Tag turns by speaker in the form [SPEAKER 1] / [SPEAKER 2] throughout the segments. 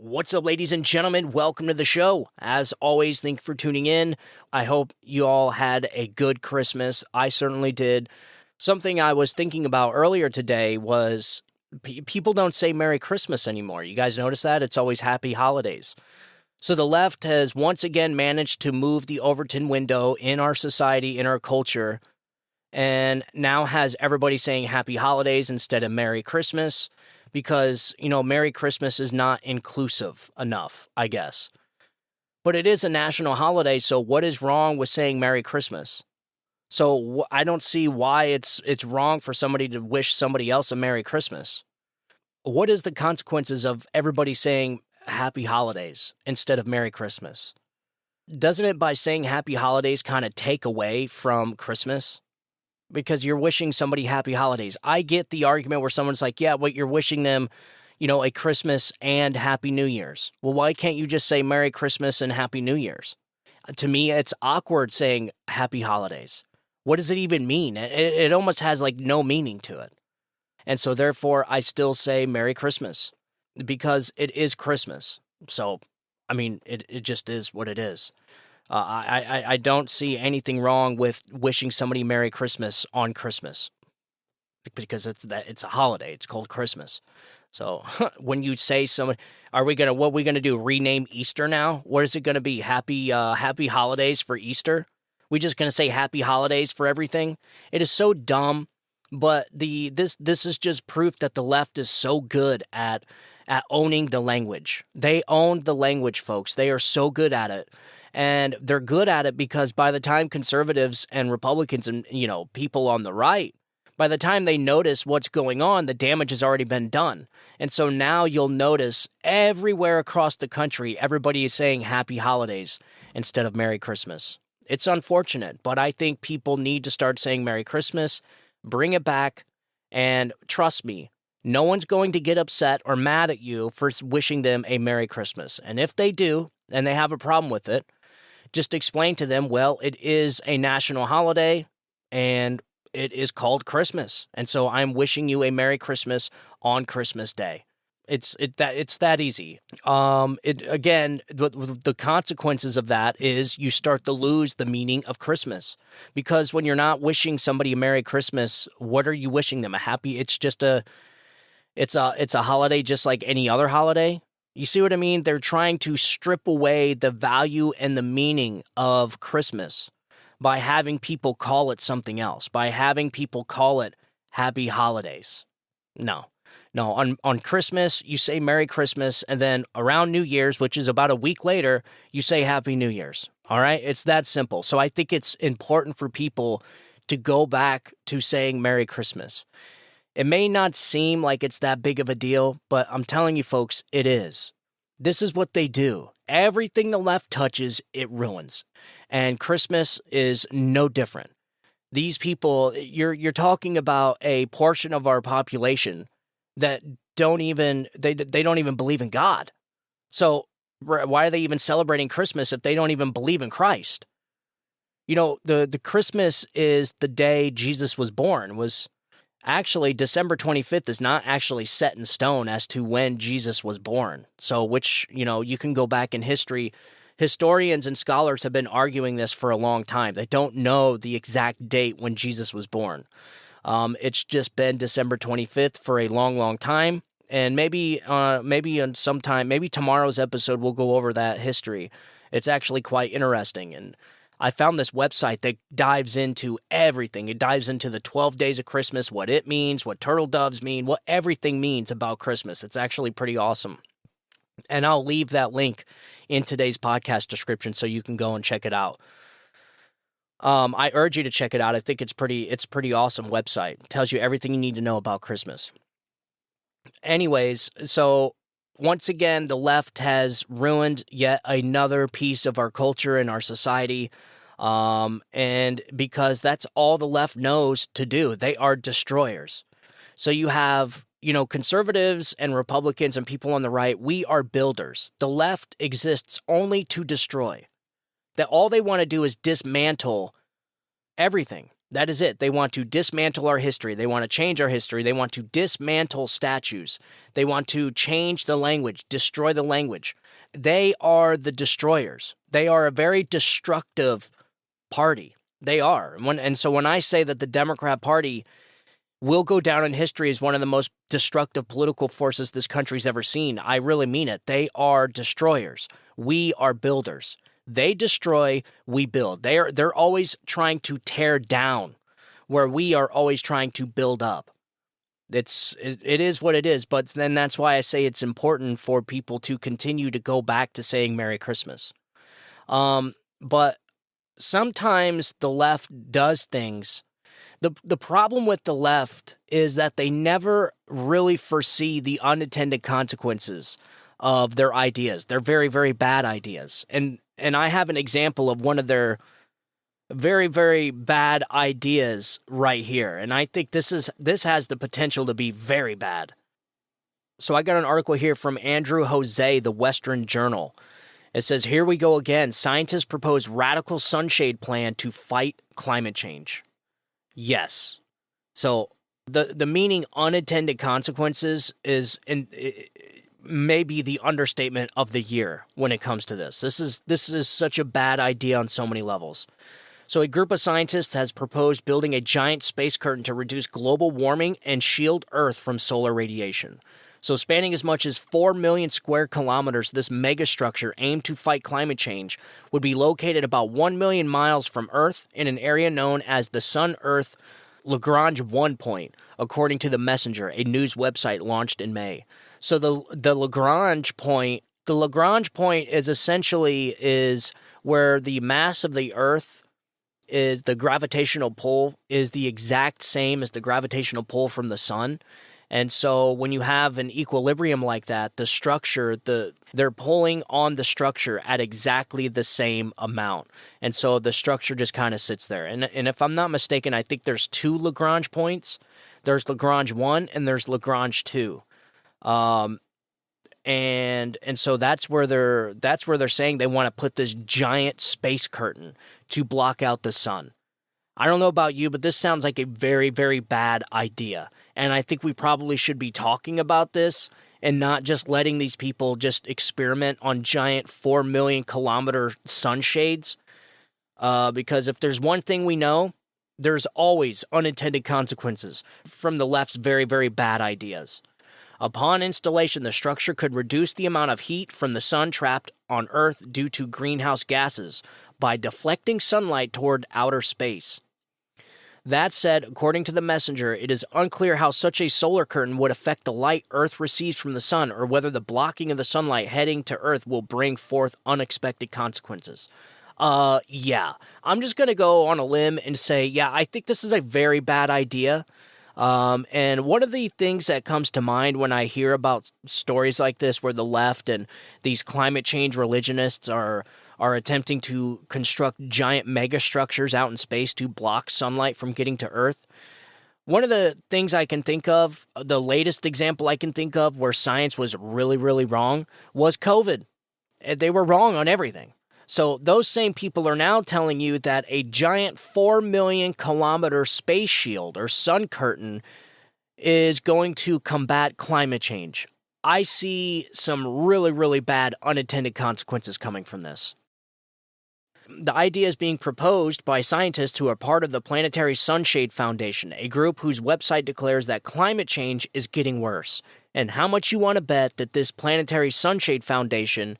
[SPEAKER 1] What's up, ladies and gentlemen? Welcome to the show. As always, thank you for tuning in. I hope you all had a good Christmas. I certainly did. Something I was thinking about earlier today was people don't say Merry Christmas anymore. You guys notice that? It's always Happy Holidays. So the left has once again managed to move the Overton window in our society, in our culture, and now has everybody saying Happy Holidays instead of Merry Christmas. Because, Merry Christmas is not inclusive enough, I guess. But it is a national holiday, so what is wrong with saying Merry Christmas? So I don't see why it's wrong for somebody to wish somebody else a Merry Christmas. What is the consequences of everybody saying Happy Holidays instead of Merry Christmas? Doesn't it, by saying Happy Holidays, kind of take away from Christmas? Because you're wishing somebody happy holidays. I get the argument where someone's like, yeah, but you're wishing them, a Christmas and Happy New Year's. Well, why can't you just say Merry Christmas and Happy New Year's? To me, it's awkward saying Happy Holidays. What does it even mean? It almost has no meaning to it. And so therefore, I still say Merry Christmas because it is Christmas. So, it just is what it is. I don't see anything wrong with wishing somebody Merry Christmas on Christmas because it's a holiday. It's called Christmas. So when you say somebody, what are we gonna do? Rename Easter now? What is it gonna be? Happy Holidays for Easter? We just gonna say Happy Holidays for everything? It is so dumb. But this is just proof that the left is so good at owning the language. They own the language, folks. They are so good at it. And they're good at it because by the time conservatives and Republicans and, people on the right, by the time they notice what's going on, the damage has already been done. And so now you'll notice everywhere across the country, everybody is saying Happy Holidays instead of Merry Christmas. It's unfortunate, but I think people need to start saying Merry Christmas, bring it back, and trust me, no one's going to get upset or mad at you for wishing them a Merry Christmas. And if they do, and they have a problem with it, just explain to them, well, it is a national holiday, and it is called Christmas. And so I'm wishing you a Merry Christmas on Christmas Day. It's that easy. The consequences of that is you start to lose the meaning of Christmas. Because when you're not wishing somebody a Merry Christmas, what are you wishing them? It's a holiday just like any other holiday. You see what I mean? They're trying to strip away the value and the meaning of Christmas by having people call it something else, by having people call it Happy Holidays. No. On Christmas, you say Merry Christmas, and then around New Year's, which is about a week later, you say Happy New Year's. All right? It's that simple. So I think it's important for people to go back to saying Merry Christmas. It may not seem like it's that big of a deal, but I'm telling you folks, it is. This is what they do. Everything the left touches, it ruins. And Christmas is no different. These people, you're talking about a portion of our population that don't even believe in God. So why are they even celebrating Christmas if they don't even believe in Christ? The Christmas is the day Jesus was born. Actually, December 25th is not actually set in stone as to when Jesus was born. So, which, you can go back in history. Historians and scholars have been arguing this for a long time. They don't know the exact date when Jesus was born. It's just been December 25th for a long, long time. And maybe tomorrow's episode we'll go over that history. It's actually quite interesting. And I found this website that dives into everything. It dives into the 12 days of Christmas, what it means, what turtle doves mean, what everything means about Christmas. It's actually pretty awesome. And I'll leave that link in today's podcast description so you can go and check it out. I urge you to check it out. I think it's pretty awesome website. It tells you everything you need to know about Christmas. Anyways, so once again, the left has ruined yet another piece of our culture and our society, and because that's all the left knows to do. They are destroyers. So you have, conservatives and Republicans and people on the right, we are builders. The left exists only to destroy. That all they want to do is dismantle everything. That is it. They want to dismantle our history. They want to change our history. They want to dismantle statues. They want to change the language, destroy the language. They are the destroyers. They are a very destructive party. They are. And so when I say that the Democrat Party will go down in history as one of the most destructive political forces this country's ever seen, I really mean it. They are destroyers. We are builders. They destroy, we build. They're always trying to tear down, where we are always trying to build up. It is what it is, but then that's why I say it's important for people to continue to go back to saying Merry Christmas. But sometimes the left does things. The problem with the left is that they never really foresee the unintended consequences of their ideas. They're very, very bad ideas. And I have an example of one of their very, very bad ideas right here. And I think this has the potential to be very bad. So I got an article here from Andrew Jose, the Western Journal. It says, here we go again. Scientists propose radical sunshade plan to fight climate change. Yes. So the meaning unintended consequences is maybe the understatement of the year when it comes to this. This is such a bad idea on so many levels. So a group of scientists has proposed building a giant space curtain to reduce global warming and shield Earth from solar radiation. So spanning as much as 4 million square kilometers, this megastructure aimed to fight climate change would be located about 1 million miles from Earth in an area known as the Sun-Earth Lagrange 1 point, according to The Messenger, a news website launched in May. So the Lagrange point is essentially where the mass of the Earth is, the gravitational pull is the exact same as the gravitational pull from the sun. And so when you have an equilibrium like that, the structure, they're pulling on the structure at exactly the same amount. And so the structure just kind of sits there. And if I'm not mistaken, I think there's 2 Lagrange points. There's Lagrange 1 and there's Lagrange 2. And so that's where they're saying they want to put this giant space curtain to block out the sun. I don't know about you, but this sounds like a very, very bad idea. And I think we probably should be talking about this and not just letting these people just experiment on giant 4 million kilometer sunshades. Because if there's one thing we know, there's always unintended consequences from the left's very, very bad ideas. Upon installation, the structure could reduce the amount of heat from the sun trapped on Earth due to greenhouse gases by deflecting sunlight toward outer space. That said, according to The Messenger, it is unclear how such a solar curtain would affect the light Earth receives from the sun, or whether the blocking of the sunlight heading to Earth will bring forth unexpected consequences. Yeah. I'm just going to go on a limb and say, yeah, I think this is a very bad idea. And one of the things that comes to mind when I hear about stories like this, where the left and these climate change religionists are attempting to construct giant megastructures out in space to block sunlight from getting to Earth. One of the things I can think of, the latest example I can think of where science was really, really wrong, was COVID. They were wrong on everything. So those same people are now telling you that a giant 4 million kilometer space shield or sun curtain is going to combat climate change. I see some really, really bad unintended consequences coming from this. The idea is being proposed by scientists who are part of the Planetary Sunshade Foundation, a group whose website declares that climate change is getting worse. And how much you want to bet that this Planetary Sunshade Foundation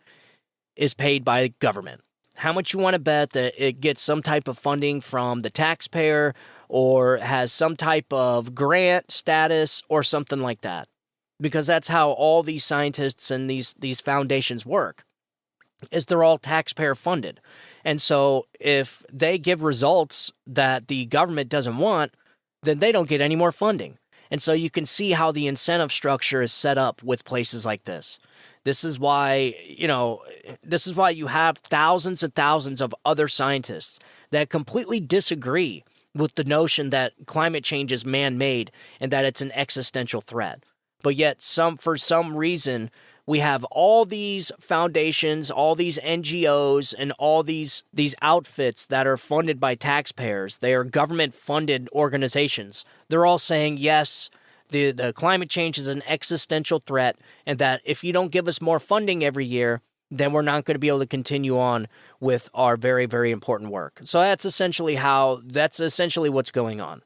[SPEAKER 1] is paid by the government? How much you want to bet that it gets some type of funding from the taxpayer or has some type of grant status or something like that? Because that's how all these scientists and these foundations work, is they're all taxpayer funded. And so if they give results that the government doesn't want, then they don't get any more funding. And so you can see how the incentive structure is set up with places like this. This is why you have thousands and thousands of other scientists that completely disagree with the notion that climate change is man-made and that it's an existential threat. But yet for some reason, We have all these foundations, all these NGOs, and all these outfits that are funded by taxpayers. They are government-funded organizations. They're all saying, yes, the climate change is an existential threat, and that if you don't give us more funding every year, then we're not going to be able to continue on with our very, very important work. So that's essentially what's going on.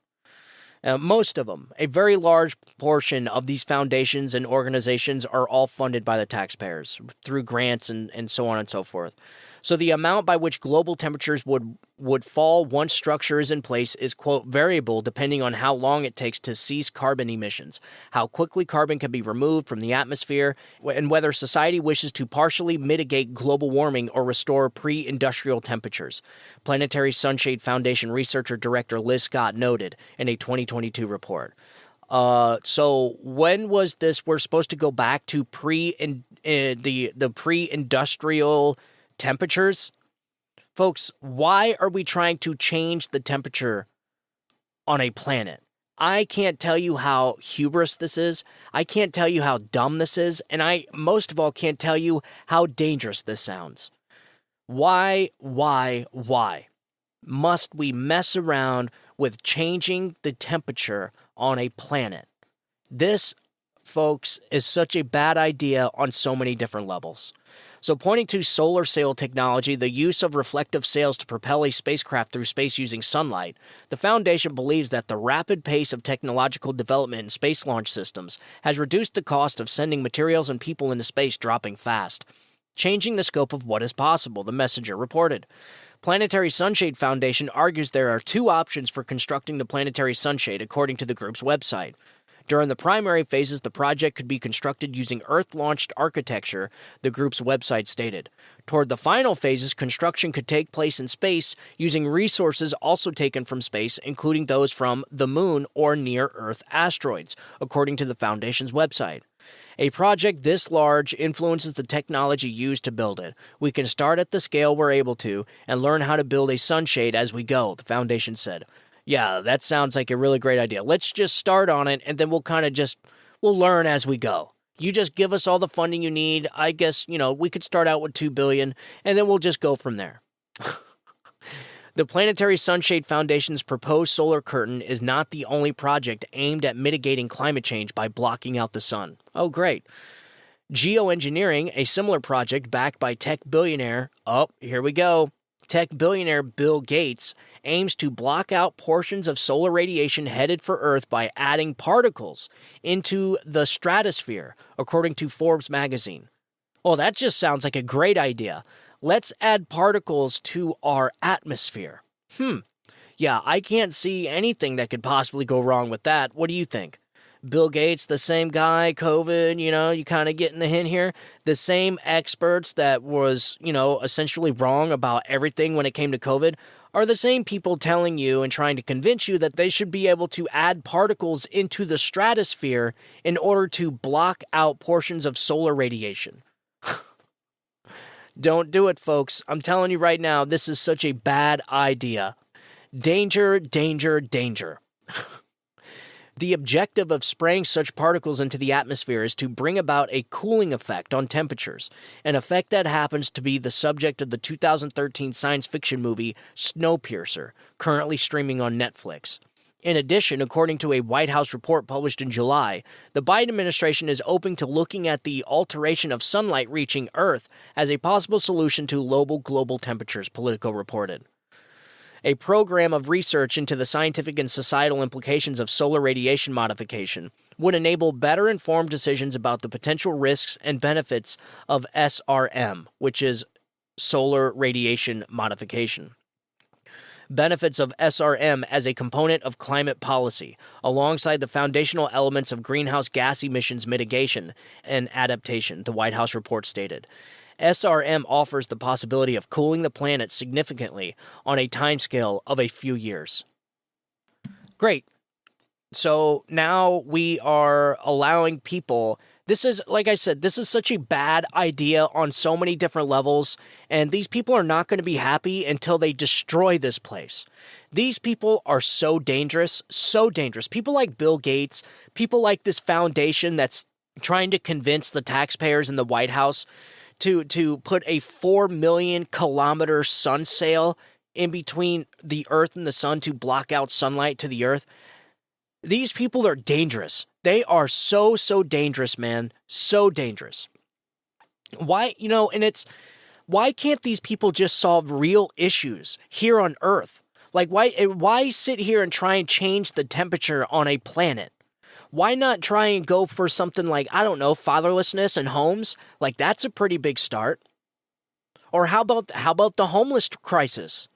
[SPEAKER 1] Most of them, a very large portion of these foundations and organizations are all funded by the taxpayers through grants and so on and so forth. So the amount by which global temperatures would fall once structure is in place is, quote, variable depending on how long it takes to cease carbon emissions, how quickly carbon can be removed from the atmosphere, and whether society wishes to partially mitigate global warming or restore pre-industrial temperatures, Planetary Sunshade Foundation researcher director Liz Scott noted in a 2022 report. So when was this? We're supposed to go back to the pre-industrial temperatures? Folks, why are we trying to change the temperature on a planet? I can't tell you how hubris this is. I can't tell you how dumb this is. And I, most of all, can't tell you how dangerous this sounds. Why must we mess around with changing the temperature on a planet? This, folks, is such a bad idea on so many different levels. So pointing to solar sail technology, the use of reflective sails to propel a spacecraft through space using sunlight, the Foundation believes that the rapid pace of technological development in space launch systems has reduced the cost of sending materials and people into space dropping fast, changing the scope of what is possible, the messenger reported. Planetary Sunshade Foundation argues there are two options for constructing the planetary sunshade according to the group's website. During the primary phases, the project could be constructed using Earth-launched architecture, the group's website stated. Toward the final phases, construction could take place in space using resources also taken from space, including those from the Moon or near-Earth asteroids, according to the Foundation's website. A project this large influences the technology used to build it. We can start at the scale we're able to and learn how to build a sunshade as we go, the Foundation said. Yeah, that sounds like a really great idea. Let's just start on it, and then we'll learn as we go. You just give us all the funding you need. I guess, we could start out with $2 billion, and then we'll just go from there. The Planetary Sunshade Foundation's proposed solar curtain is not the only project aimed at mitigating climate change by blocking out the sun. Oh, great. Geoengineering, a similar project backed by tech billionaire, tech billionaire Bill Gates, aims to block out portions of solar radiation headed for Earth by adding particles into the stratosphere, according to Forbes magazine. Oh, that just sounds like a great idea. Let's add particles to our atmosphere. Yeah, I can't see anything that could possibly go wrong with that. What do you think? Bill Gates, the same guy, COVID, you kind of getting the hint here. The same experts that was, essentially wrong about everything when it came to COVID are the same people telling you and trying to convince you that they should be able to add particles into the stratosphere in order to block out portions of solar radiation. Don't do it, folks. I'm telling you right now, this is such a bad idea. Danger, danger, danger. The objective of spraying such particles into the atmosphere is to bring about a cooling effect on temperatures, an effect that happens to be the subject of the 2013 science fiction movie Snowpiercer, currently streaming on Netflix. In addition, according to a White House report published in July, the Biden administration is open to looking at the alteration of sunlight reaching Earth as a possible solution to low global temperatures, Politico reported. A program of research into the scientific and societal implications of solar radiation modification would enable better informed decisions about the potential risks and benefits of SRM, which is solar radiation modification. Benefits of SRM as a component of climate policy, alongside the foundational elements of greenhouse gas emissions mitigation and adaptation, the White House report stated. SRM offers the possibility of cooling the planet significantly on a timescale of a few years. Great. So now we are allowing people. This is, like I said, this is such a bad idea on so many different levels, and these people are not going to be happy until they destroy this place. These people are so dangerous, so dangerous. People like Bill Gates, people like this foundation that's trying to convince the taxpayers in the White House to put a 4 million kilometer sun sail in between the Earth and the sun to block out sunlight to the Earth. These people are dangerous. They are so dangerous, man. So dangerous. Why, why can't these people just solve real issues here on Earth? Like, why sit here and try and change the temperature on a planet? Why not try and go for something like, I don't know, fatherlessness and homes? Like, that's a pretty big start. Or how about the homeless crisis?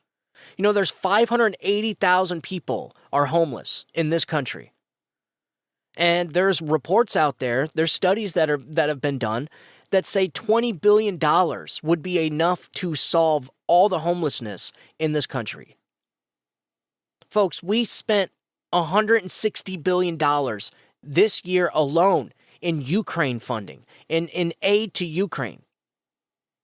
[SPEAKER 1] There's 580,000 people are homeless in this country. And there's reports out there, there's studies that have been done that say $20 billion would be enough to solve all the homelessness in this country. Folks, we spent $160 billion this year alone in Ukraine funding, in aid to Ukraine.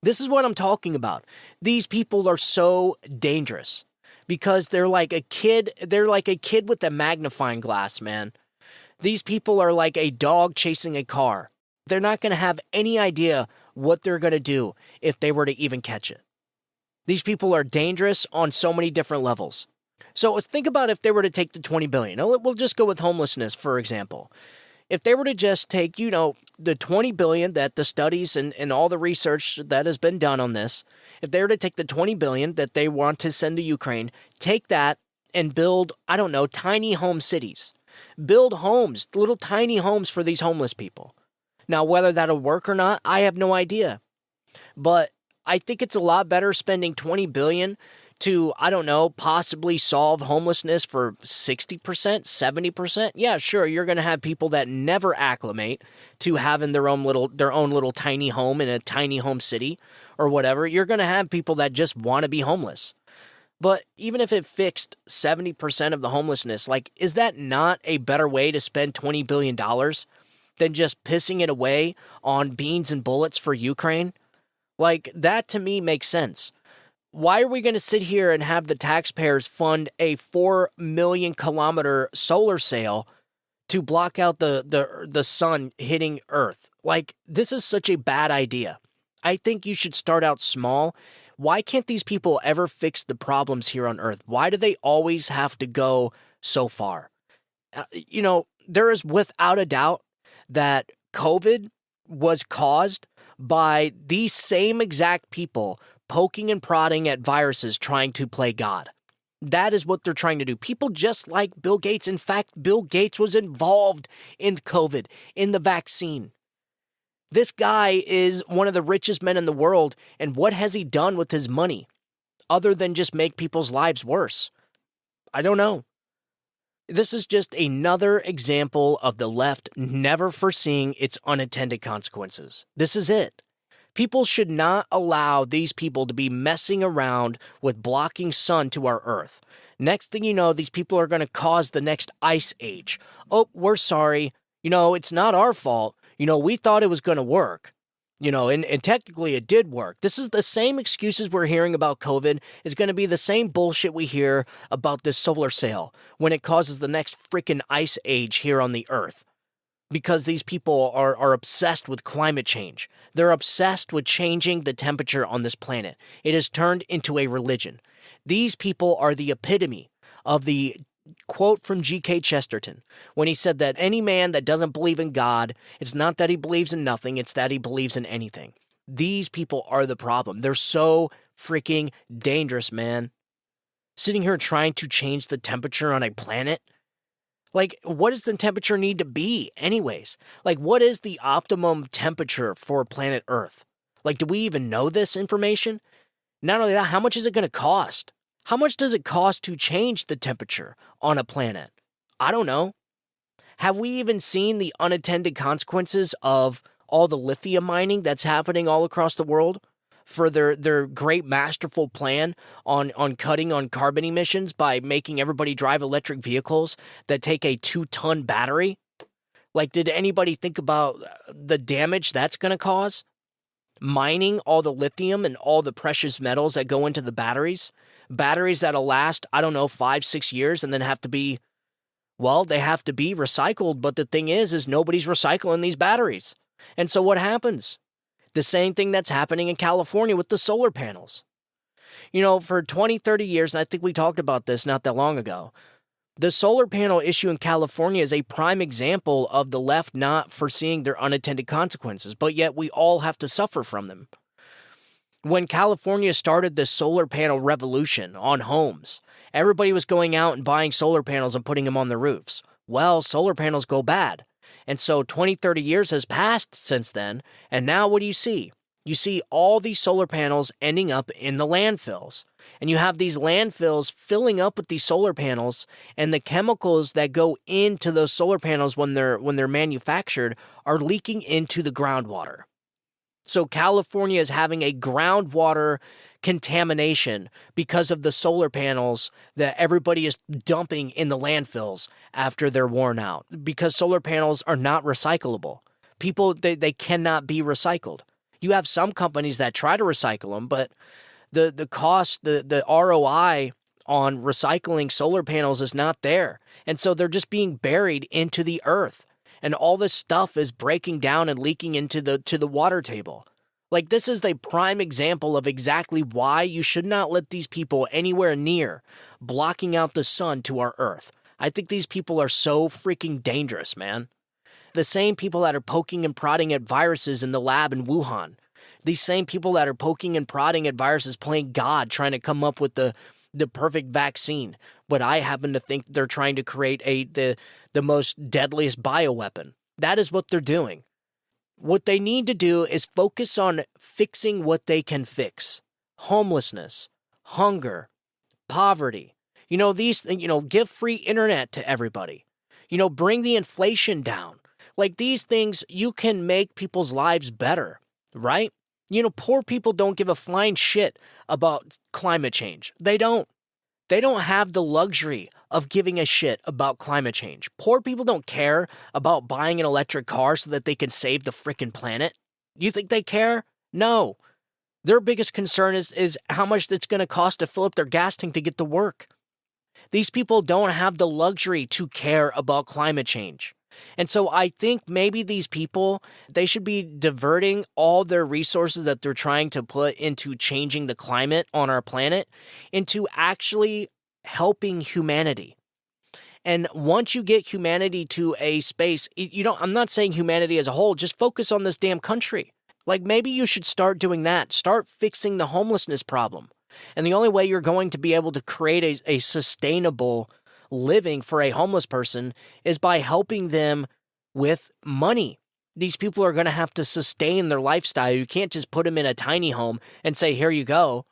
[SPEAKER 1] This is what I'm talking about. These people are so dangerous because they're like a kid with a magnifying glass, man. These people are like a dog chasing a car. They're not going to have any idea what they're going to do if they were to even catch it. These people are dangerous on so many different levels. So let's think about if they were to take the $20 billion. Now, we'll just go with homelessness, for example. If they were to just take, the $20 billion that the studies and all the research that has been done on this, if they were to take the $20 billion that they want to send to Ukraine, take that and build, I don't know, tiny home cities. Build homes, little tiny homes for these homeless people. Now, whether that'll work or not, I have no idea. But I think it's a lot better spending $20 billion to, I don't know, possibly solve homelessness for 60%, 70%. Yeah, sure, you're going to have people that never acclimate to having their own little tiny home in a tiny home city or whatever. You're going to have people that just want to be homeless. But even if it fixed 70% of the homelessness, like, is that not a better way to spend $20 billion than just pissing it away on beans and bullets for Ukraine? Like, that to me makes sense. Why are we going to sit here and have the taxpayers fund a 4 million kilometer solar sail to block out the sun hitting Earth? Like, this is such a bad idea. I think you should start out small. Why can't these people ever fix the problems here on Earth? Why do they always have to go so far? There is without a doubt that COVID was caused by these same exact people poking and prodding at viruses trying to play God. That is what they're trying to do. People just like Bill Gates. In fact, Bill Gates was involved in COVID, in the vaccine. This guy is one of the richest men in the world, and what has he done with his money other than just make people's lives worse? I don't know. This is just another example of the left never foreseeing its unintended consequences. This is it. People should not allow these people to be messing around with blocking sun to our Earth. Next thing you know, these people are going to cause the next ice age. Oh, we're sorry. It's not our fault. We thought it was going to work. And technically it did work. This is the same excuses we're hearing about COVID is going to be the same bullshit we hear about this solar sail when it causes the next freaking ice age here on the Earth. Because these people are obsessed with climate change. They're obsessed with changing the temperature on this planet. It has turned into a religion. These people are the epitome of the quote from G.K. Chesterton when he said that any man that doesn't believe in God, it's not that he believes in nothing, it's that he believes in anything. These people are the problem. They're so freaking dangerous, man. Sitting here trying to change the temperature on a planet. Like, what does the temperature need to be anyways? Like, what is the optimum temperature for planet Earth? Like, do we even know this information? Not only that, how much is it going to cost? How much does it cost to change the temperature on a planet? I don't know. Have we even seen the unintended consequences of all the lithium mining that's happening all across the world? For their great masterful plan on cutting on carbon emissions by making everybody drive electric vehicles that take a 2-ton battery? Like, did anybody think about the damage that's going to cause? Mining all the lithium and all the precious metals that go into the batteries? Batteries that'll last, I don't know, 5-6 years and then have to be, Well, they have to be recycled, but the thing is nobody's recycling these batteries. And so what happens? The same thing that's happening in California with the solar panels. For 20, 30 years, and I think we talked about this not that long ago, the solar panel issue in California is a prime example of the left not foreseeing their unintended consequences, but yet we all have to suffer from them. When California started this solar panel revolution on homes, everybody was going out and buying solar panels and putting them on their roofs. Well, solar panels go bad. And so 20, 30 years has passed since then, and now what do you see? You see all these solar panels ending up in the landfills. And you have these landfills filling up with these solar panels, and the chemicals that go into those solar panels when they're manufactured are leaking into the groundwater. So California is having a groundwater contamination because of the solar panels that everybody is dumping in the landfills after they're worn out, because solar panels are not recyclable. People, they cannot be recycled. You have some companies that try to recycle them, but the cost, the ROI on recycling solar panels is not there. And so they're just being buried into the earth. And all this stuff is breaking down and leaking into the water table. Like, this is the prime example of exactly why you should not let these people anywhere near blocking out the sun to our earth. I think these people are so freaking dangerous, man. The same people that are poking and prodding at viruses in the lab in Wuhan. These same people that are poking and prodding at viruses, playing God, trying to come up with the perfect vaccine. But I happen to think they're trying to create the most deadliest bioweapon. That is what they're doing. What they need to do is focus on fixing what they can fix. Homelessness, hunger, poverty. Give free internet to everybody. Bring the inflation down. Like, these things, you can make people's lives better, right? Poor people don't give a flying shit about climate change. They don't. They don't have the luxury of giving a shit about climate change. Poor people don't care about buying an electric car so that they can save the frickin' planet. You think they care? No. Their biggest concern is how much it's going to cost to fill up their gas tank to get to work. These people don't have the luxury to care about climate change. And so I think maybe these people, they should be diverting all their resources that they're trying to put into changing the climate on our planet into actually helping humanity. And once you get humanity to a space, I'm not saying humanity as a whole, just focus on this damn country. Like, maybe you should start doing that. Start fixing the homelessness problem. And the only way you're going to be able to create a sustainable living for a homeless person is by helping them with money. These people are going to have to sustain their lifestyle. You can't just put them in a tiny home and say, here you go.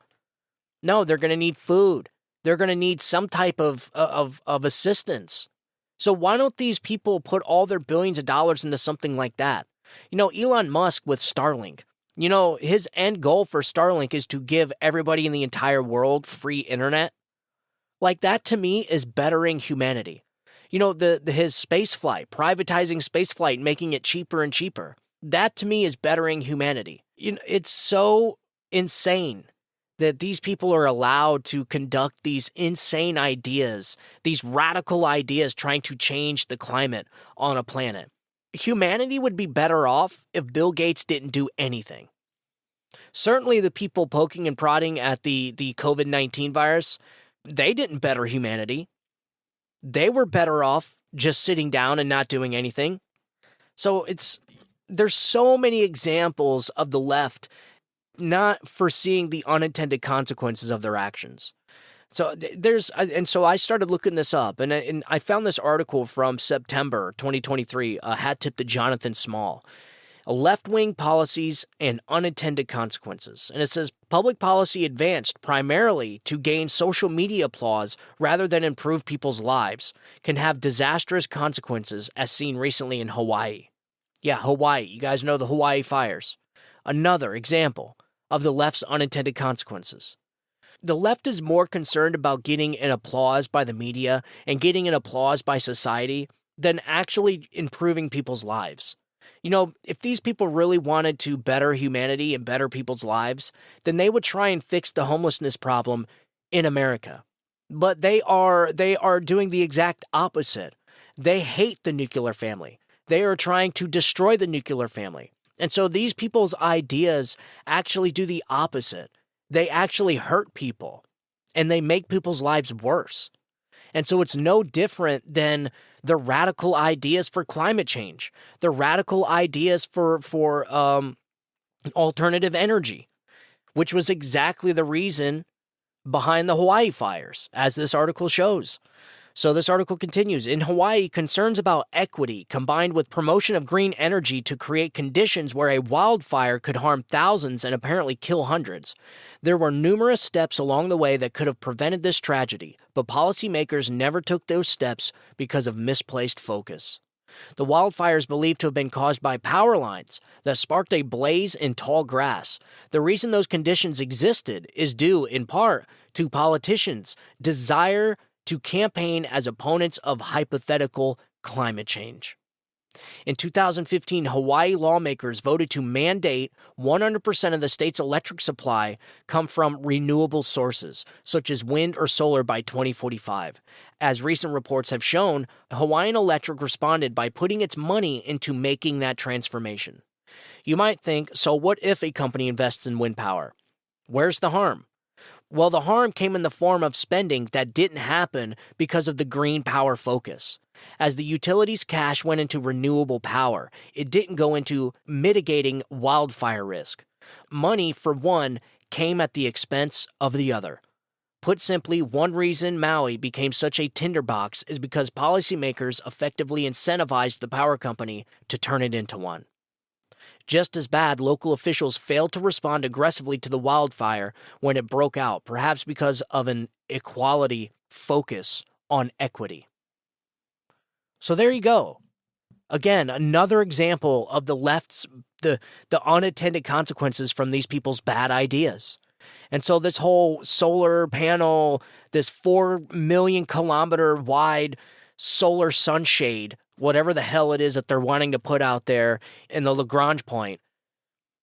[SPEAKER 1] No, they're going to need food. They're going to need some type of assistance. So why don't these people put all their billions of dollars into something like that? Elon Musk with Starlink, his end goal for Starlink is to give everybody in the entire world free internet. Like, that to me is bettering humanity. His space flight, privatizing space flight, making it cheaper and cheaper. That to me is bettering humanity. It's so insane that these people are allowed to conduct these insane ideas, these radical ideas trying to change the climate on a planet. Humanity would be better off if Bill Gates didn't do anything. Certainly the people poking and prodding at the COVID-19 virus, they didn't better humanity. They were better off just sitting down and not doing anything. So there's so many examples of the left not foreseeing the unintended consequences of their actions. So so I started looking this up, and I found this article from September 2023, hat tip to Jonathan Small. Left-wing policies and unintended consequences. And it says, public policy advanced primarily to gain social media applause rather than improve people's lives can have disastrous consequences, as seen recently in Hawaii. Yeah, Hawaii. You guys know the Hawaii fires. Another example of the left's unintended consequences. The left is more concerned about getting an applause by the media and getting an applause by society than actually improving people's lives. If these people really wanted to better humanity and better people's lives, then they would try and fix the homelessness problem in America. But they are doing the exact opposite. They hate the nuclear family. They are trying to destroy the nuclear family. And so these people's ideas actually do the opposite. They actually hurt people, and they make people's lives worse. And so it's no different than the radical ideas for climate change, the radical ideas for alternative energy, which was exactly the reason behind the Hawaii fires, as this article shows. So this article continues. In Hawaii, concerns about equity combined with promotion of green energy to create conditions where a wildfire could harm thousands and apparently kill hundreds. There were numerous steps along the way that could have prevented this tragedy, but policymakers never took those steps because of misplaced focus. The wildfires believed to have been caused by power lines that sparked a blaze in tall grass. The reason those conditions existed is due, in part, to politicians' desire to campaign as opponents of hypothetical climate change. In 2015, Hawaii lawmakers voted to mandate 100% of the state's electric supply come from renewable sources, such as wind or solar, by 2045. As recent reports have shown, Hawaiian Electric responded by putting its money into making that transformation. You might think, so what if a company invests in wind power? Where's the harm? Well, the harm came in the form of spending that didn't happen because of the green power focus. As the utilities' cash went into renewable power, it didn't go into mitigating wildfire risk. Money, for one, came at the expense of the other. Put simply, one reason Maui became such a tinderbox is because policymakers effectively incentivized the power company to turn it into one. Just as bad, local officials failed to respond aggressively to the wildfire when it broke out, perhaps because of an equality focus on equity. So there you go. Again, another example of the left's, the unintended consequences from these people's bad ideas. And so this whole solar panel, this 4 million kilometer wide solar sunshade, whatever the hell it is that they're wanting to put out there in the Lagrange point,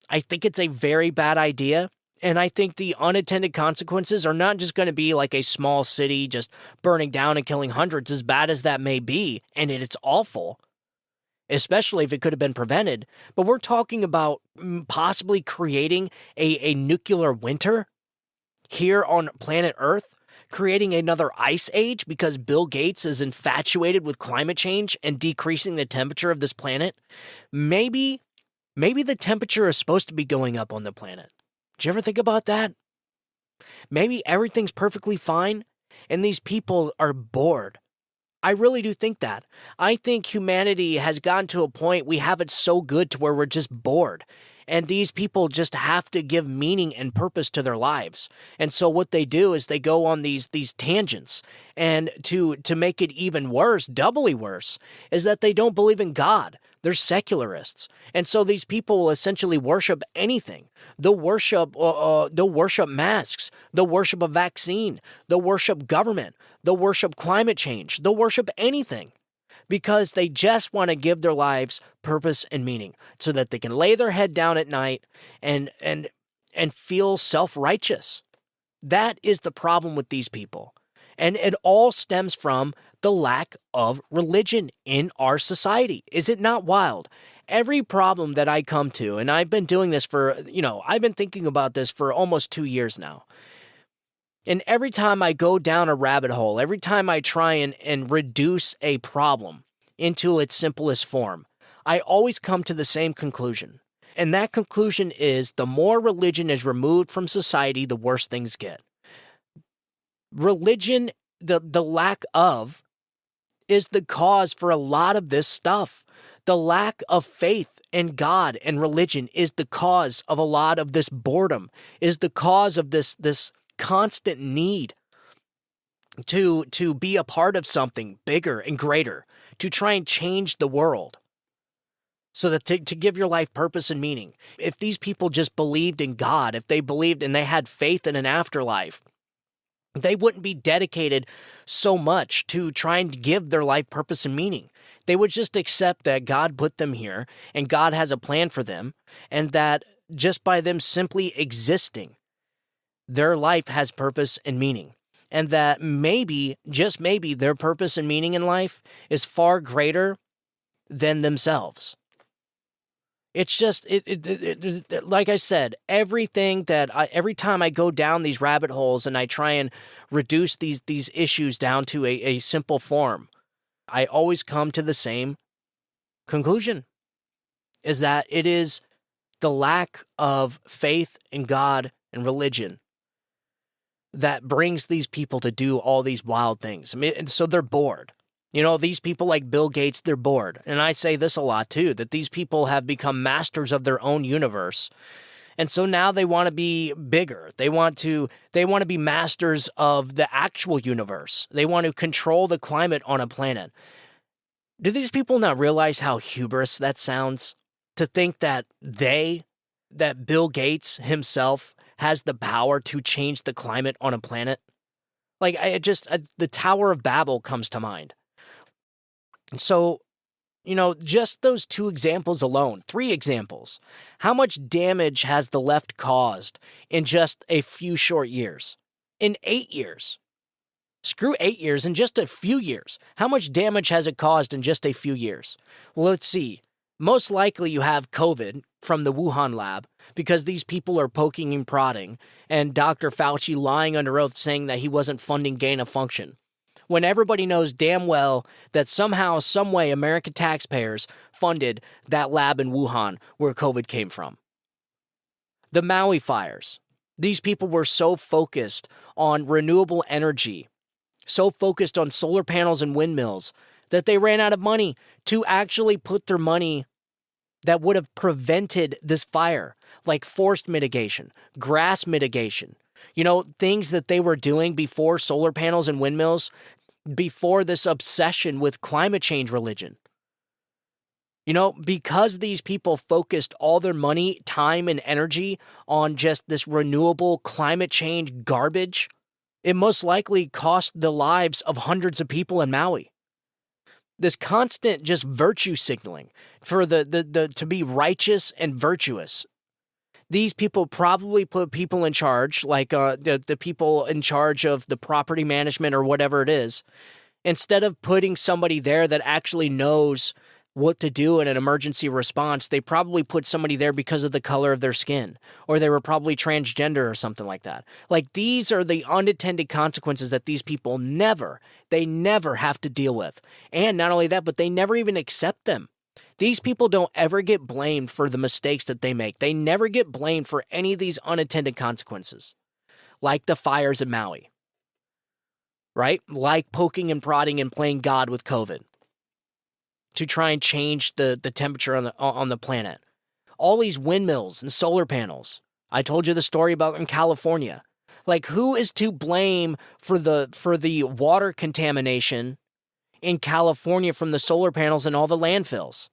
[SPEAKER 1] I think it's a very bad idea. And I think the unintended consequences are not just going to be like a small city just burning down and killing hundreds, as bad as that may be, and it's awful, especially if it could have been prevented. But we're talking about possibly creating a nuclear winter here on planet Earth, creating another ice age because Bill Gates is infatuated with climate change and decreasing the temperature of this planet. Maybe the temperature is supposed to be going up on the planet. Did you ever think about that? Maybe everything's perfectly fine and these people are bored. I really do think that. I think humanity has gotten to a point we have it so good to where we're just bored. And these people just have to give meaning and purpose to their lives. And so what they do is they go on these tangents. And to make it even worse, doubly worse, is that they don't believe in God. They're secularists. And so these people will essentially worship anything. They'll worship masks. They'll worship a vaccine. They'll worship government. They'll worship climate change. They'll worship anything, because they just want to give their lives purpose and meaning so that they can lay their head down at night and feel self-righteous. That is the problem with these people. And it all stems from the lack of religion in our society. Is it not wild? Every problem that I come to, and I've been doing this for, I've been thinking about this for almost 2 years now. And every time I go down a rabbit hole, every time I try and reduce a problem into its simplest form, I always come to the same conclusion. And that conclusion is the more religion is removed from society, the worse things get. Religion, the lack of, is the cause for a lot of this stuff. The lack of faith in God and religion is the cause of a lot of this boredom, is the cause of this constant need to be a part of something bigger and greater, to try and change the world, so that to give your life purpose and meaning. If these people just believed in God, if they believed and they had faith in an afterlife, they wouldn't be dedicated so much to trying to give their life purpose and meaning. They would just accept that God put them here and God has a plan for them, and that just by them simply existing, their life has purpose and meaning. and that maybe, just maybe, their purpose and meaning in life is far greater than themselves. It's just, like I said, every time I go down these rabbit holes and I try and reduce these issues down to a simple form, I always come to the same conclusion, is that it is the lack of faith in God and religion that brings these people to do all these wild things. I mean, and so they're bored. You know, these people like Bill Gates, they're bored. And I say this a lot too, that these people have become masters of their own universe. And so now they want to be bigger. They want to be masters of the actual universe. They want to control the climate on a planet. Do these people not realize how hubris that sounds? To think that Bill Gates himself has the power to change the climate on a planet? Like, the Tower of Babel comes to mind. So, just those 2 examples alone, 3 examples, how much damage has the left caused in just a few short years? In 8 years. Screw 8 years, in just a few years. How much damage has it caused in just a few years? Well, let's see. Most likely you have COVID from the Wuhan lab because these people are poking and prodding, and Dr. Fauci lying under oath saying that he wasn't funding gain of function, when everybody knows damn well that somehow, some way, American taxpayers funded that lab in Wuhan where COVID came from. The Maui fires. These people were so focused on renewable energy, so focused on solar panels and windmills, that they ran out of money to actually put their money that would have prevented this fire, like forest mitigation, grass mitigation, things that they were doing before solar panels and windmills, before this obsession with climate change religion. Because these people focused all their money, time, and energy on just this renewable climate change garbage, it most likely cost the lives of hundreds of people in Maui. This constant just virtue signaling for the to be righteous and virtuous. These people probably put people in charge, like the people in charge of the property management or whatever it is, instead of putting somebody there that actually knows what to do in an emergency response. They probably put somebody there because of the color of their skin, or they were probably transgender or something like that. Like, these are the unintended consequences that these people never have to deal with. And not only that, but they never even accept them. These people don't ever get blamed for the mistakes that they make. They never get blamed for any of these unintended consequences, like the fires in Maui, right? Like poking and prodding and playing God with COVID to try and change the temperature on the planet. All these windmills and solar panels. I told you the story about in California. Like, who is to blame for the water contamination in California from the solar panels and all the landfills?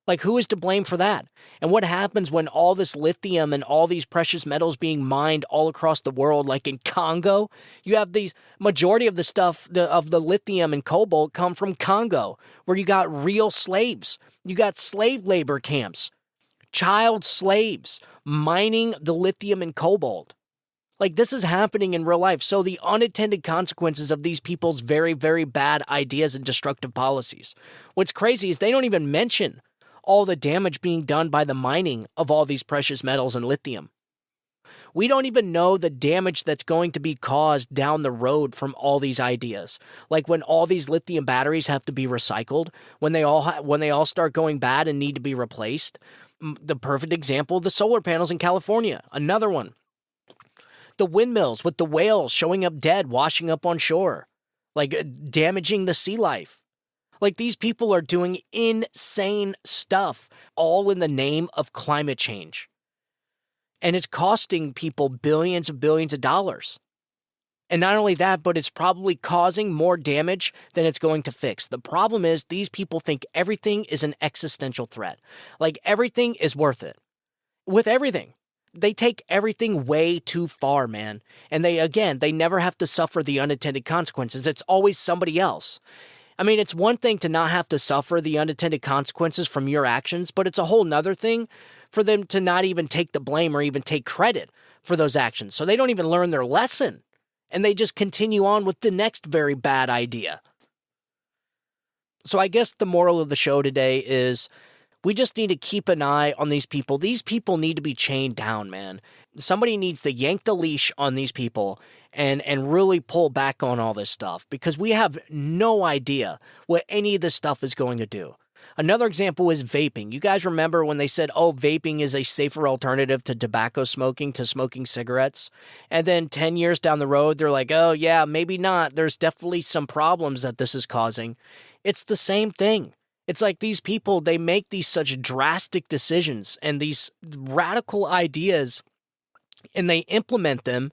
[SPEAKER 1] Like, who is to blame for that? And what happens when all this lithium and all these precious metals being mined all across the world, like in Congo? You have these, majority of the stuff, of the lithium and cobalt come from Congo, where you got real slaves. You got slave labor camps, child slaves mining the lithium and cobalt. Like, this is happening in real life. So the unintended consequences of these people's very, very bad ideas and destructive policies. What's crazy is they don't even mention all the damage being done by the mining of all these precious metals and lithium. We don't even know the damage that's going to be caused down the road from all these ideas. Like, when all these lithium batteries have to be recycled, when they all start going bad and need to be replaced. The perfect example, the solar panels in California, another one. The windmills with the whales showing up dead, washing up on shore, like damaging the sea life. Like, these people are doing insane stuff, all in the name of climate change. And it's costing people billions of dollars. And not only that, but it's probably causing more damage than it's going to fix. The problem is these people think everything is an existential threat. Like, everything is worth it. With everything. They take everything way too far, man. And they never have to suffer the unintended consequences. It's always somebody else. I mean, it's one thing to not have to suffer the unintended consequences from your actions, but it's a whole nother thing for them to not even take the blame or even take credit for those actions. So they don't even learn their lesson. and they just continue on with the next very bad idea. So I guess the moral of the show today is we just need to keep an eye on these people. These people need to be chained down, man. Somebody needs to yank the leash on these people and really pull back on all this stuff, because we have no idea what any of this stuff is going to do. Another example is vaping. You guys remember when they said, oh, vaping is a safer alternative to tobacco smoking, to smoking cigarettes? And then 10 years down the road, they're like, oh, yeah, maybe not. There's definitely some problems that this is causing. It's the same thing. It's like these people, they make these such drastic decisions and these radical ideas, and they implement them,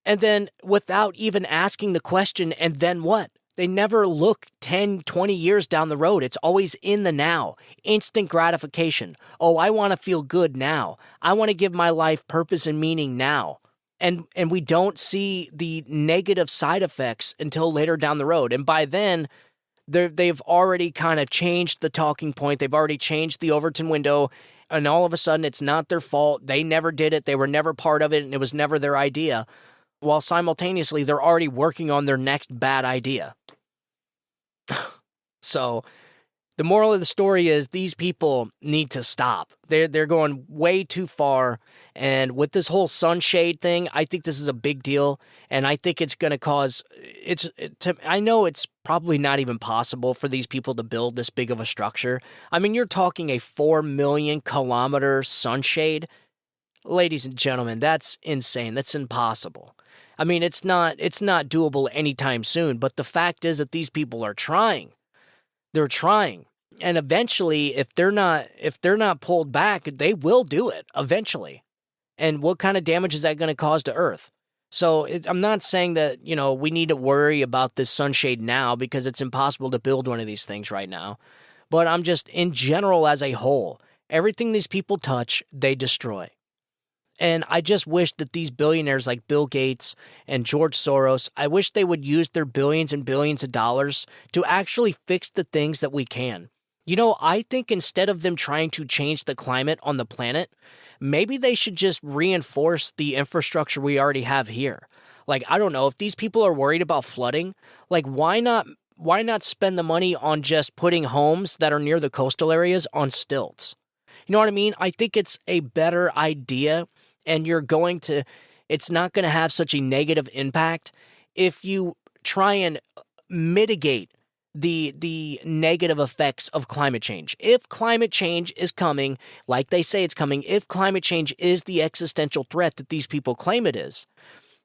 [SPEAKER 1] and then without even asking the question, and then what? They never look 10, 20 years down the road. It's always in the now. Instant gratification. Oh, I want to feel good now. I want to give my life purpose and meaning now. And we don't see the negative side effects until later down the road. And by then, they've already kind of changed the talking point. They've already changed the Overton window. And all of a sudden, it's not their fault. They never did it. They were never part of it. And it was never their idea. While simultaneously, they're already working on their next bad idea. So the moral of the story is these people need to stop. They're going way too far. And with this whole sunshade thing, I think this is a big deal. And I think it's going to cause I know it's probably not even possible for these people to build this big of a structure. I mean, you're talking a 4 million kilometer sunshade. Ladies and gentlemen, that's insane. That's impossible. I mean, it's not doable anytime soon, but the fact is that these people are trying. They're trying. And eventually, if they're not pulled back, they will do it eventually. And what kind of damage is that going to cause to Earth? So I'm not saying that, we need to worry about this sunshade now, because it's impossible to build one of these things right now. But I'm just, in general, as a whole, everything these people touch, they destroy. And I just wish that these billionaires like Bill Gates and George Soros, I wish they would use their billions and billions of dollars to actually fix the things that we can. I think instead of them trying to change the climate on the planet, maybe they should just reinforce the infrastructure we already have here. Like, I don't know, if these people are worried about flooding, like, why not spend the money on just putting homes that are near the coastal areas on stilts? You know what I mean? I think it's a better idea. And it's not going to have such a negative impact if you try and mitigate the negative effects of climate change. If climate change is coming, like they say it's coming, if climate change is the existential threat that these people claim it is,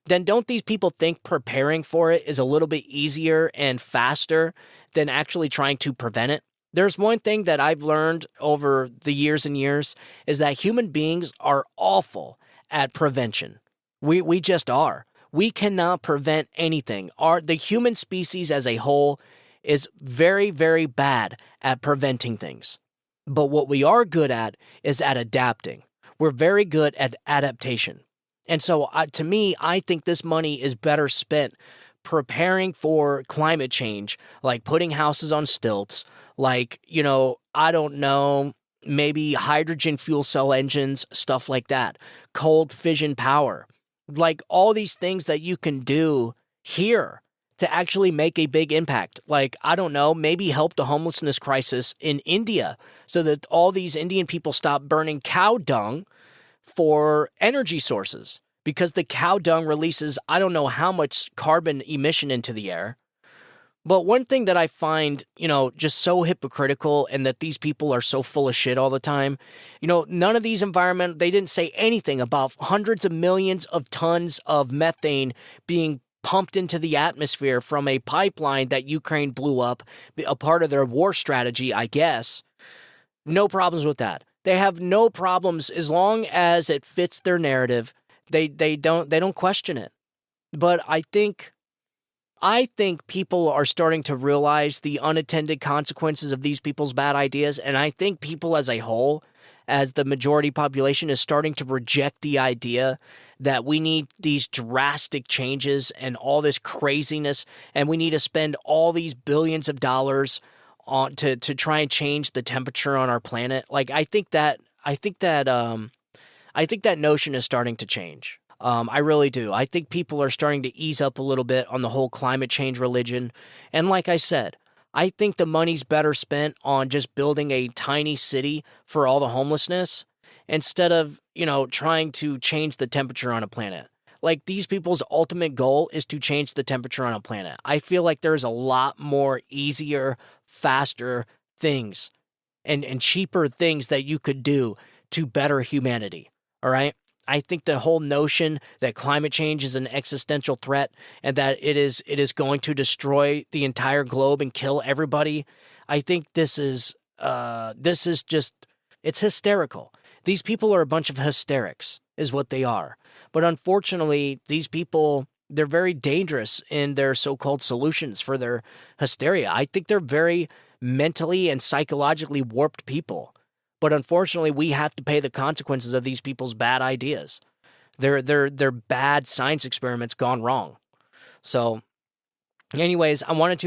[SPEAKER 1] then don't these people think preparing for it is a little bit easier and faster than actually trying to prevent it? There's one thing that I've learned over the years and years is that human beings are awful at prevention. We just are. We cannot prevent anything. The human species as a whole is very, very bad at preventing things. But what we are good at is at adapting. We're very good at adaptation. And so to me, I think this money is better spent preparing for climate change, like putting houses on stilts, like, I don't know, maybe hydrogen fuel cell engines, stuff like that, cold fission power, like all these things that you can do here to actually make a big impact. Like, I don't know, maybe help the homelessness crisis in India so that all these Indian people stop burning cow dung for energy sources, because the cow dung releases, I don't know how much carbon emission into the air. But one thing that I find, just so hypocritical, and that these people are so full of shit all the time, none of these they didn't say anything about hundreds of millions of tons of methane being pumped into the atmosphere from a pipeline that Ukraine blew up, a part of their war strategy, I guess. No problems with that. They have no problems as long as it fits their narrative. They don't question it. But I think people are starting to realize the unintended consequences of these people's bad ideas, and I think people as a whole, as the majority population, is starting to reject the idea that we need these drastic changes and all this craziness, and we need to spend all these billions of dollars on to try and change the temperature on our planet. Like, I think that notion is starting to change. I really do. I think people are starting to ease up a little bit on the whole climate change religion. And like I said, I think the money's better spent on just building a tiny city for all the homelessness instead of, trying to change the temperature on a planet. Like, these people's ultimate goal is to change the temperature on a planet. I feel like there's a lot more easier, faster things and cheaper things that you could do to better humanity. All right? I think the whole notion that climate change is an existential threat and that it is going to destroy the entire globe and kill everybody, I think this is just, it's hysterical. These people are a bunch of hysterics, is what they are. But unfortunately, these people, they're very dangerous in their so-called solutions for their hysteria. I think they're very mentally and psychologically warped people. But unfortunately, we have to pay the consequences of these people's bad ideas. They're bad science experiments gone wrong. So, anyways, I wanted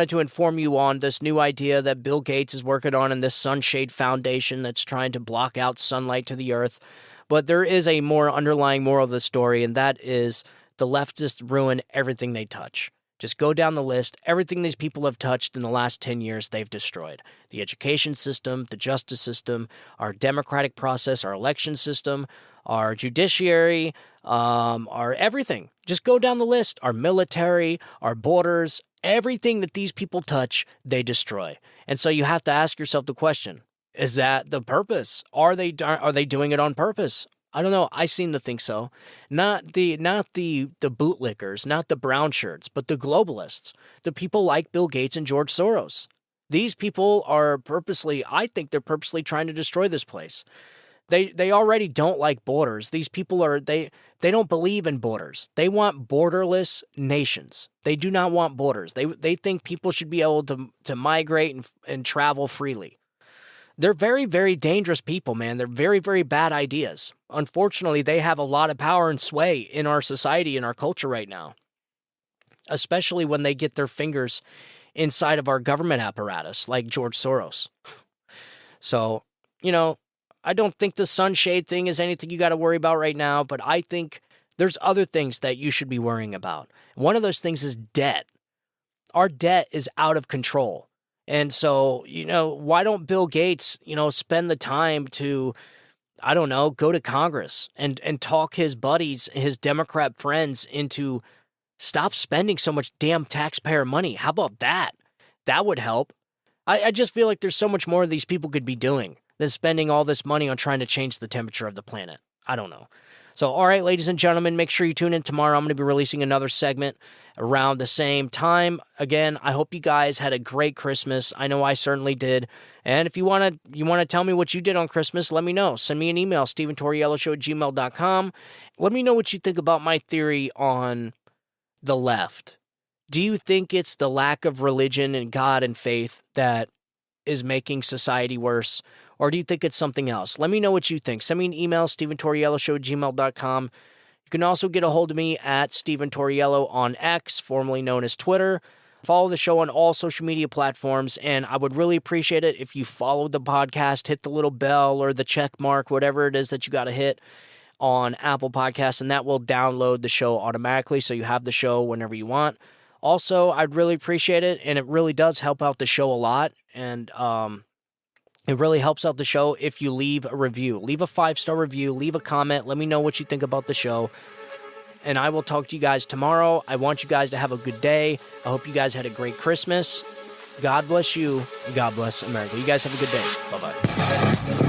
[SPEAKER 1] to inform you on this new idea that Bill Gates is working on in this Sunshade Foundation that's trying to block out sunlight to the earth. But there is a more underlying moral of the story, and that is the leftists ruin everything they touch. Just go down the list. Everything these people have touched in the last 10 years, they've destroyed. The education system, the justice system, our democratic process, our election system, our judiciary, our everything. Just go down the list. Our military, our borders, everything that these people touch, they destroy. And so you have to ask yourself the question, is that the purpose? Are they doing it on purpose? I don't know. I seem to think so. Not the bootlickers, not the brown shirts, but the globalists, the people like Bill Gates and George Soros. These people are I think they're purposely trying to destroy this place. They already don't like borders. These people they don't believe in borders. They want borderless nations. They do not want borders. They think people should be able to migrate and travel freely. They're very, very dangerous people, man. They're very, very bad ideas. Unfortunately, they have a lot of power and sway in our society, in our culture right now, especially when they get their fingers inside of our government apparatus, like George Soros. So, I don't think the sunshade thing is anything you got to worry about right now, but I think there's other things that you should be worrying about. One of those things is debt. Our debt is out of control. And so, why don't Bill Gates, spend the time to, I don't know, go to Congress and talk his buddies, his Democrat friends into stop spending so much damn taxpayer money. How about that? That would help. I just feel like there's so much more these people could be doing than spending all this money on trying to change the temperature of the planet. I don't know. So, all right, ladies and gentlemen, make sure you tune in tomorrow. I'm going to be releasing another segment around the same time. Again, I hope you guys had a great Christmas. I know I certainly did. And if you want to tell me what you did on Christmas, let me know. Send me an email, StephenTaurielloShow@gmail.com. Let me know what you think about my theory on the left. Do you think it's the lack of religion and God and faith that is making society worse? Or do you think it's something else? Let me know what you think. Send me an email, StephenTaurielloShow@gmail.com. You can also get a hold of me at Stephen Tauriello on X, formerly known as Twitter. Follow the show on all social media platforms, and I would really appreciate it if you followed the podcast, hit the little bell or the check mark, whatever it is that you got to hit on Apple Podcasts, and that will download the show automatically so you have the show whenever you want. Also, I'd really appreciate it, and it really does help out the show a lot, and it really helps out the show if you leave a review. Leave a 5-star review. Leave a comment. Let me know what you think about the show. And I will talk to you guys tomorrow. I want you guys to have a good day. I hope you guys had a great Christmas. God bless you. God bless America. You guys have a good day. Bye-bye.